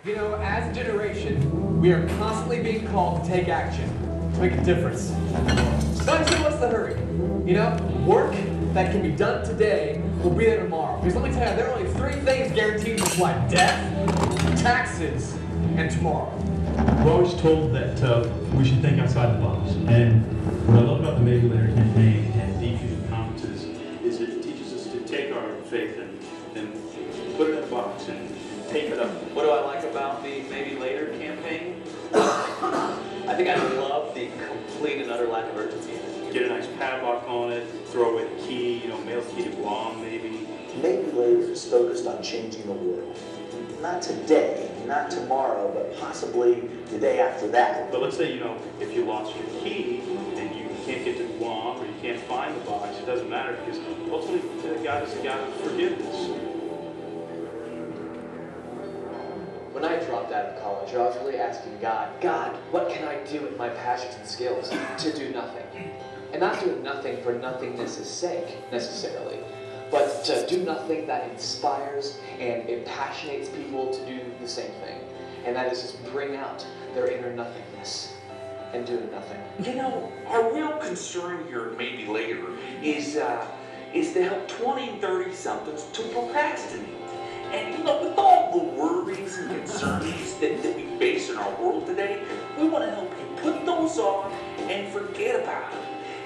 You know, as a generation, we are constantly being called to take action, to make a difference. Not just what's the hurry. You know, work that can be done today will be there tomorrow. Because let me tell you, there are only 3 things guaranteed in this life: death, taxes, and tomorrow. We're always told that we should think outside the box. And what I love about the Maybe Later campaign and Deep Fusion conferences is it teaches us to take our faith and put it in a box and tape it up. What do I like about the Maybe Later campaign? I think I love the complete and utter lack of urgency. Get a nice padlock on it, throw away the key, you know, mail the key to Guam maybe. Maybe Later is focused on changing the world. Not today, not tomorrow, but possibly the day after that. But let's say, you know, if you lost your key and you can't get to Guam or you can't find the box, it doesn't matter because ultimately God is a God of forgiveness. When I dropped out of college, I was really asking God, what can I do with my passions and skills to do nothing? And not doing nothing for nothingness' sake, necessarily, but to do nothing that inspires and impassionates people to do the same thing. And that is just bring out their inner nothingness and doing nothing. You know, our real concern here at Maybe Later is to help 20 and 30-somethings to procrastinate. And you know, with all the worries and concerns that we face in our world today, we want to help you put those off and forget about them.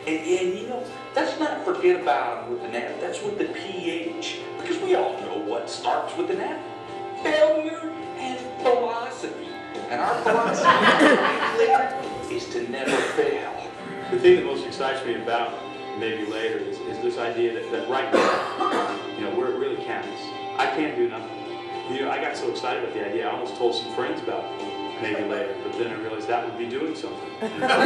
And you know, that's not forget about them with an F, that's with the PH. Because we all know what starts with an F: failure and philosophy. And our philosophy is to never fail. The thing that most excites me about Maybe Later is this idea that right now, you know, where it really counts, I can't do nothing. You know, I got so excited about the idea, I almost told some friends about Maybe Later, but then I realized that would be doing something. I'm not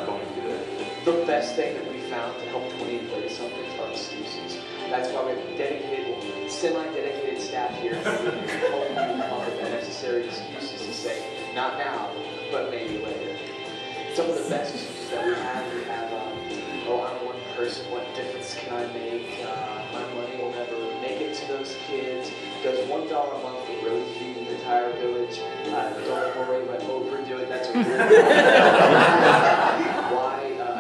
going to do that. The best thing that we found to help 20 and 30-somethings are excuses. That's why we have dedicated, semi-dedicated staff here who help you come up with the necessary excuses to say, not now, but maybe later. Some of the best excuses that we have, oh, I'm one person, what difference can I make? My money will never make it to those kids. Does $1 a month really feed the entire village? Don't worry, but overdo it. That's a really why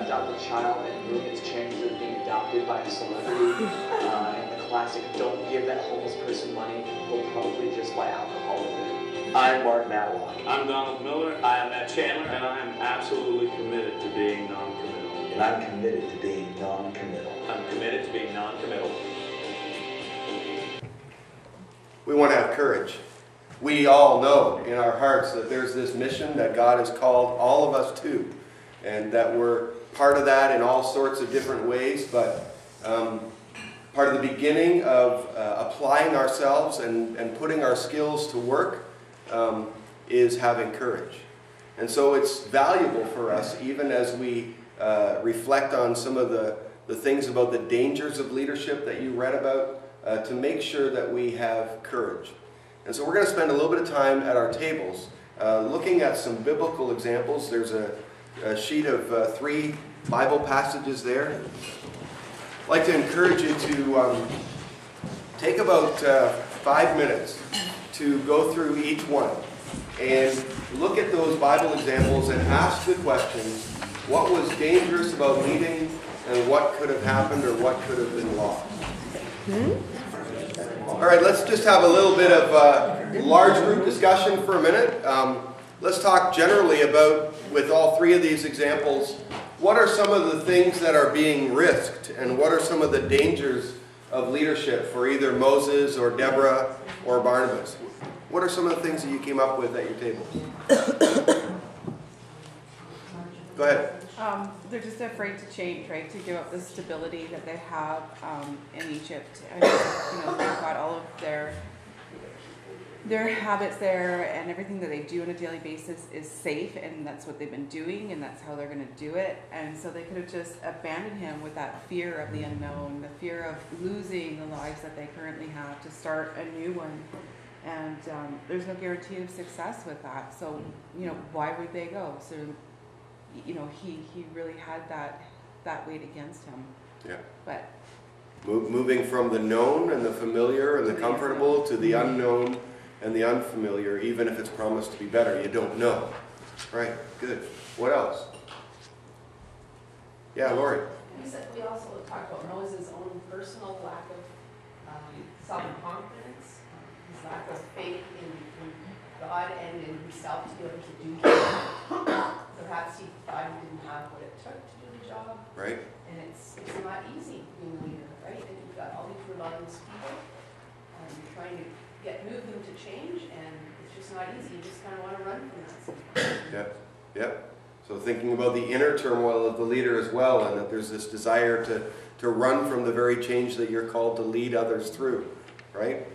adopt a child and millions chances of being adopted by a celebrity. And the classic, don't give that homeless person money. We'll probably just buy alcohol with it. I'm Mark Matlock. I'm Donald Miller. I am Matt Chandler, and I am absolutely committed to being non-committal. And I'm committed to being non-committal. I'm committed to being non-committal. We want to have courage. We all know in our hearts that there's this mission that God has called all of us to, and that we're part of that in all sorts of different ways, but part of the beginning of applying ourselves and putting our skills to work is having courage. And so it's valuable for us, even as we reflect on some of the things about the dangers of leadership that you read about, to make sure that we have courage. And so we're going to spend a little bit of time at our tables looking at some biblical examples. There's a sheet of 3 Bible passages there. I'd like to encourage you to take about 5 minutes to go through each one and look at those Bible examples and ask the questions: what was dangerous about leading, and what could have happened or what could have been lost? All right, let's just have a little bit of large group discussion for a minute. Let's talk generally about, with all 3 of these examples, what are some of the things that are being risked, and what are some of the dangers of leadership for either Moses or Deborah or Barnabas? What are some of the things that you came up with at your tables? Go ahead. They're just afraid to change, right? To give up the stability that they have in Egypt. I mean, you know, they've got all of their habits there, and everything that they do on a daily basis is safe, and that's what they've been doing, and that's how they're going to do it. And so they could have just abandoned him with that fear of the unknown, the fear of losing the lives that they currently have to start a new one. And there's no guarantee of success with that. So, you know, why would they go? So, you know, he really had that weight against him. Yeah. But moving from the known and the familiar and the comfortable to the unknown and the unfamiliar, even if it's promised to be better. You don't know. Right, good. What else? Yeah, Lori. We also talked about Moses' own personal lack of self-confidence, his lack of faith in God and in himself to be able to do the job. Perhaps he thought he didn't have what it took to do the job. Right. And it's not easy being a leader, right? And you've got all these rebellious people, and you're trying to move them to change, and it's just not easy. You just kind of want to run from that sometimes. Yep. Yep. So thinking about the inner turmoil of the leader as well, and that there's this desire to run from the very change that you're called to lead others through, right?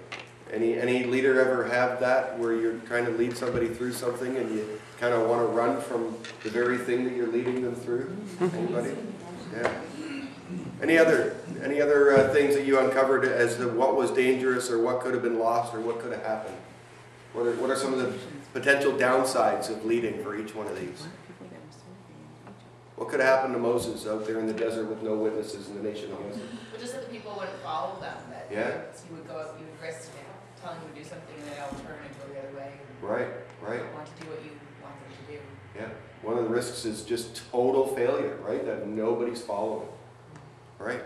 Any leader ever have that, where you're trying to lead somebody through something and you kind of want to run from the very thing that you're leading them through? Anybody? Yeah. Any other things that you uncovered as to what was dangerous or what could have been lost or what could have happened? What are some of the potential downsides of leading for each one of these? What could have happened to Moses out there in the desert with no witnesses in the nation against him? But just that the people wouldn't follow them, that you would go up, you would risk telling them to do something and then they'll turn and go the other way. Right. They don't want to do what you want them to do. Yeah. One of the risks is just total failure, right? That nobody's following. Right?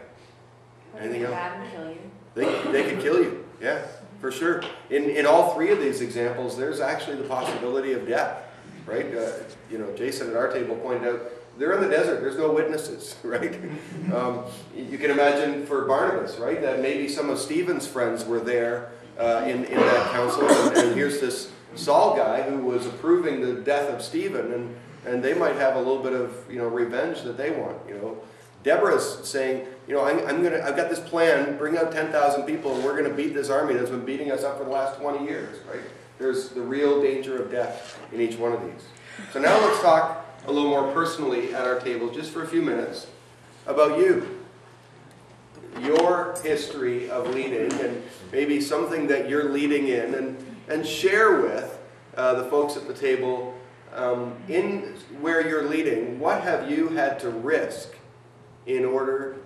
Anything else? Kill you. They could kill you. Yeah, for sure. In all three of these examples, there's actually the possibility of death, right? Jason at our table pointed out, they're in the desert. There's no witnesses, right? You can imagine for Barnabas, right, that maybe some of Stephen's friends were there in that council, and here's this Saul guy who was approving the death of Stephen, and they might have a little bit of revenge that they want. Deborah's saying, I've got this plan. Bring out 10,000 people, and we're going to beat this army that's been beating us up for the last 20 years, right? There's the real danger of death in each one of these. So now let's talk a little more personally at our table, just for a few minutes, about you. Your history of leading, and maybe something that you're leading in, and share with the folks at the table in where you're leading. What have you had to risk in order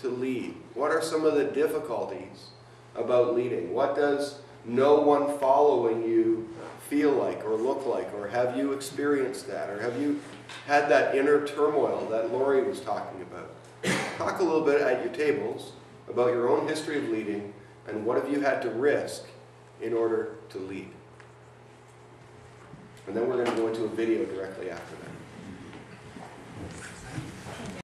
to lead? What are some of the difficulties about leading? What does no one following you feel like or look like? Or have you experienced that? Or have you had that inner turmoil that Lori was talking about? Talk a little bit at your tables about your own history of leading and what have you had to risk in order to lead. And then we're going to go into a video directly after that.